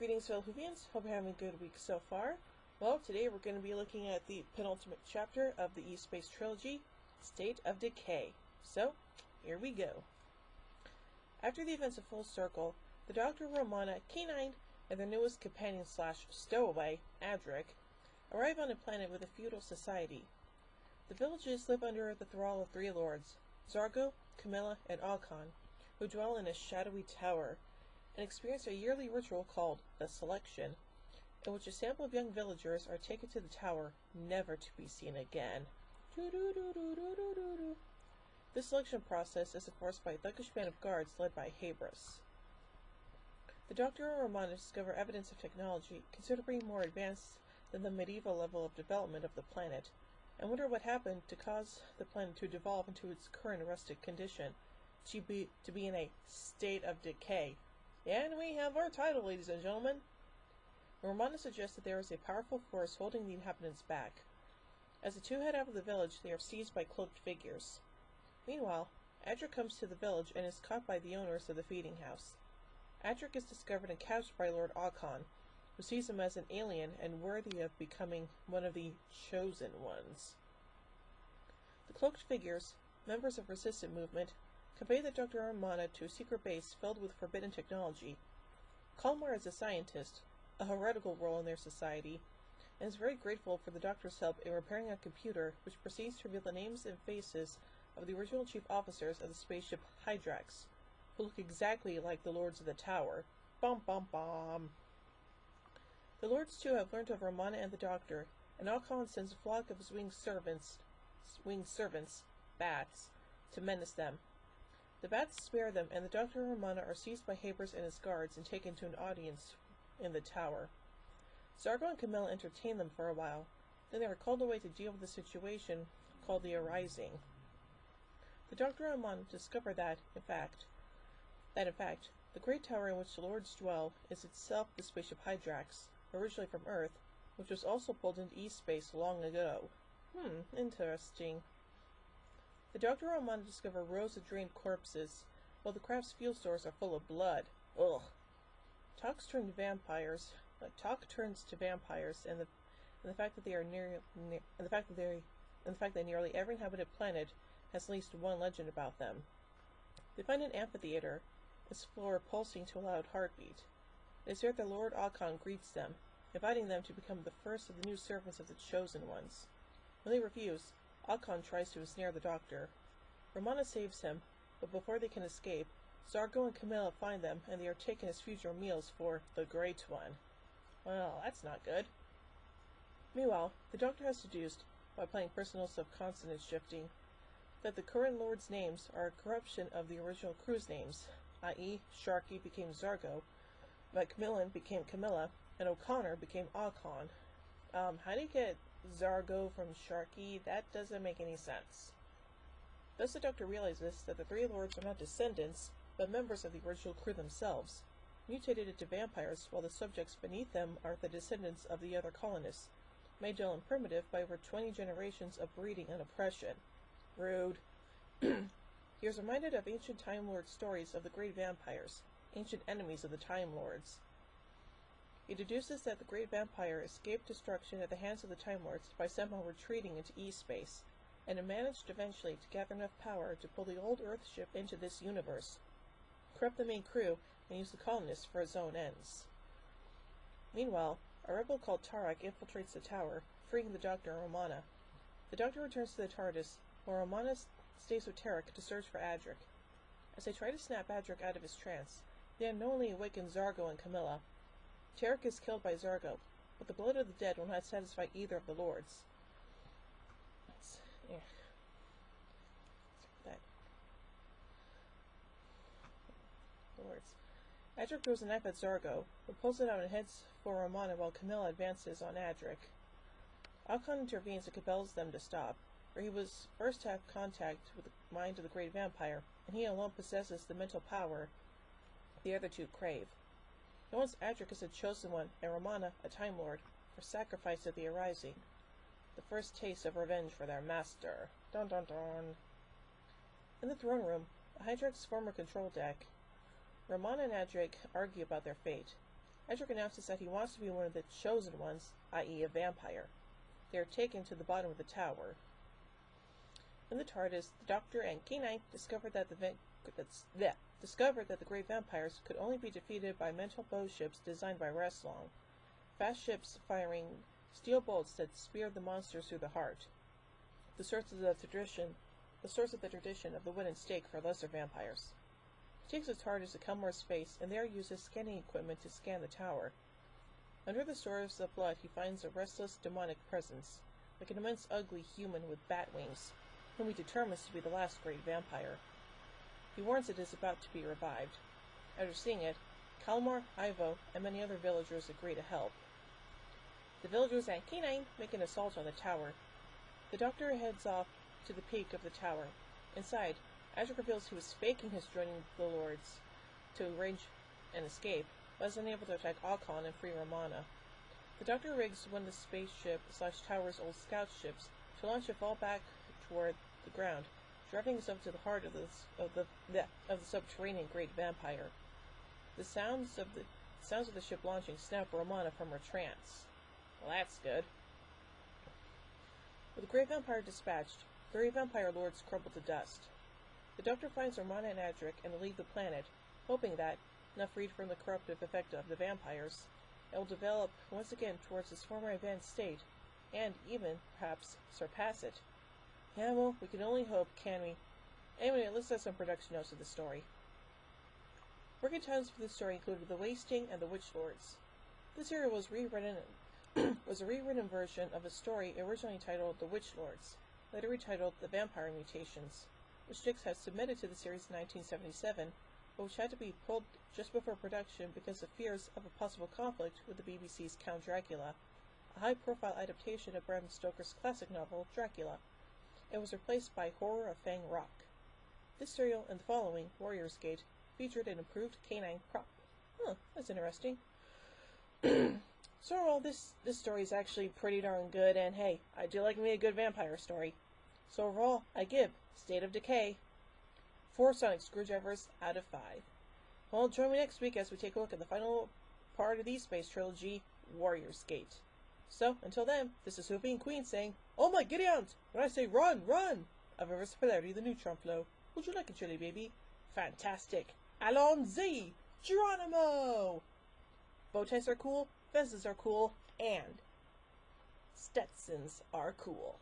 Greetings, fellow Whovians. Hope you're having a good week so far. Well, today we're going to be looking at the penultimate chapter of the E-Space trilogy, State of Decay. So, here we go. After the events of Full Circle, the Dr. Romana, K9, and their newest companion/stowaway, Adric, arrive on a planet with a feudal society. The villages live under the thrall of three lords, Zargo, Camilla, and Alcon, who dwell in a shadowy tower, and experience a yearly ritual called the Selection, in which a sample of young villagers are taken to the tower, never to be seen again. This selection process is enforced by a thuggish band of guards led by Habris. The Doctor and Romana discover evidence of technology considerably more advanced than the medieval level of development of the planet, and wonder what happened to cause the planet to devolve into its current rustic condition, to be in a state of decay. And we have our title, ladies and gentlemen. Romana suggests that there is a powerful force holding the inhabitants back. As the two head out of the village, they are seized by cloaked figures. Meanwhile, Adric comes to the village and is caught by the owners of the feeding house. Adric is discovered and captured by Lord Alcon, who sees him as an alien and worthy of becoming one of the chosen ones. The cloaked figures, members of resistance movement, convey the Dr. Romana to a secret base filled with forbidden technology. Kalmar is a scientist, a heretical role in their society, and is very grateful for the Doctor's help in repairing a computer which proceeds to reveal the names and faces of the original chief officers of the spaceship Hydrax, who look exactly like the Lords of the Tower. Bum bum bum. The Lords too have learned of Romana and the Doctor, and Alcon sends a flock of his winged servants, bats, to menace them. The bats spare them, and the Doctor and Romana are seized by Habris and his guards and taken to an audience in the tower. Zargo and Camilla entertain them for a while, then they are called away to deal with a situation called the Arising. The Doctor and Romana discover that, in fact, the great tower in which the Lords dwell is itself the spaceship Hydrax, originally from Earth, which was also pulled into E-space long ago. Interesting. The Doctor and Romana discover rows of drained corpses, while the craft's fuel stores are full of blood. Ugh. Talk turns to vampires, and the fact that nearly every inhabited planet has at least one legend about them. They find an amphitheater, its floor pulsing to a loud heartbeat. It is there that Lord Alcon greets them, inviting them to become the first of the new servants of the Chosen Ones. When they refuse, Alcon tries to ensnare the Doctor. Romana saves him, but before they can escape, Zargo and Camilla find them, and they are taken as future meals for the Great One. Well, that's not good. Meanwhile, the Doctor has deduced, by playing personal subconsonant shifting, that the current Lord's names are a corruption of the original crew's names, i.e., Sharky became Zargo, Macmillan became Camilla, and O'Connor became Alcon. How do you get Zargo from Sharky? That doesn't make any sense. Thus the Doctor realizes that the three Lords are not descendants, but members of the original crew themselves, mutated into vampires, while the subjects beneath them are the descendants of the other colonists, made dull and primitive by over 20 generations of breeding and oppression. Rude. He is reminded of ancient Time Lord stories of the great vampires, ancient enemies of the Time Lords. He deduces that the great vampire escaped destruction at the hands of the Time Lords by somehow retreating into E-space, and managed eventually to gather enough power to pull the old Earth ship into this universe, corrupt the main crew, and use the colonists for his own ends. Meanwhile, a rebel called Tarak infiltrates the tower, freeing the Doctor and Romana. The Doctor returns to the TARDIS, while Romana stays with Tarak to search for Adric. As they try to snap Adric out of his trance, they unknowingly awaken Zargo and Camilla. Tarak is killed by Zargo, but the blood of the dead will not satisfy either of the Lords. Lords. Adric throws a knife at Zargo, but pulls it out and heads for Romana while Camilla advances on Adric. Alcon intervenes and compels them to stop, for he was first to have contact with the mind of the great vampire, and he alone possesses the mental power the other two crave. He wants Adric as a chosen one, and Romana, a Time Lord, for sacrifice at the Arising. The first taste of revenge for their master. Dun dun dun. In the throne room, Hydrax's former control deck, Romana and Adric argue about their fate. Edric announces that he wants to be one of the chosen ones, i.e. a vampire. They are taken to the bottom of the tower. In the TARDIS, the Doctor and K9 discovered that the great vampires could only be defeated by mental bow ships designed by Raslong. Fast ships firing steel bolts that speared the monsters through the heart. The source of the tradition of the wooden stake for lesser vampires. He takes the TARDIS to Kelmore's space and there uses scanning equipment to scan the tower. Under the source of blood he finds a restless demonic presence, like an immense ugly human with bat wings, whom he determines to be the last great vampire. He warns it is about to be revived. After seeing it, Kelmore, Ivo, and many other villagers agree to help. The villagers and K9 make an assault on the tower. The Doctor heads off to the peak of the tower. Inside, Edric reveals he was faking his joining the Lords to arrange an escape, but is unable to attack Alcon and free Romana. The Doctor rigs one of the spaceship/tower's old scout ships to launch a fall back toward the ground, driving himself to the heart of the subterranean great vampire. The sounds of the ship launching snap Romana from her trance. Well, that's good. With the great vampire dispatched, 3 vampire lords crumble to dust. The Doctor finds Romana and Edric and they leave the planet, hoping that, now freed from the corruptive effect of the vampires, it will develop once again towards its former advanced state, and even, perhaps, surpass it. Yeah, well, we can only hope, can we? Anyway, let's add some production notes of the story. Working titles for this story included The Wasting and The Witch Lords. This serial was a rewritten version of a story originally titled The Witch Lords, later retitled The Vampire Mutations, which Dix had submitted to the series in 1977, but which had to be pulled just before production because of fears of a possible conflict with the BBC's Count Dracula, a high-profile adaptation of Bram Stoker's classic novel, Dracula. It was replaced by Horror of Fang Rock. This serial and the following, Warrior's Gate, featured an improved K9 prop. Huh, that's interesting. So overall, this story is actually pretty darn good, and hey, I do like me a good vampire story. So overall, I give State of Decay 4 sonic screwdrivers out of 5. Well, join me next week as we take a look at the final part of the Space Trilogy, Warrior's Gate. So, until then, this is Sophie and Queen saying, "Oh my Gideons! When I say run, run!" Of reverse polarity, the neutron flow. Would you like a chili, baby? Fantastic! Allons-y! Geronimo! Bow ties are cool, vests are cool, and Stetsons are cool.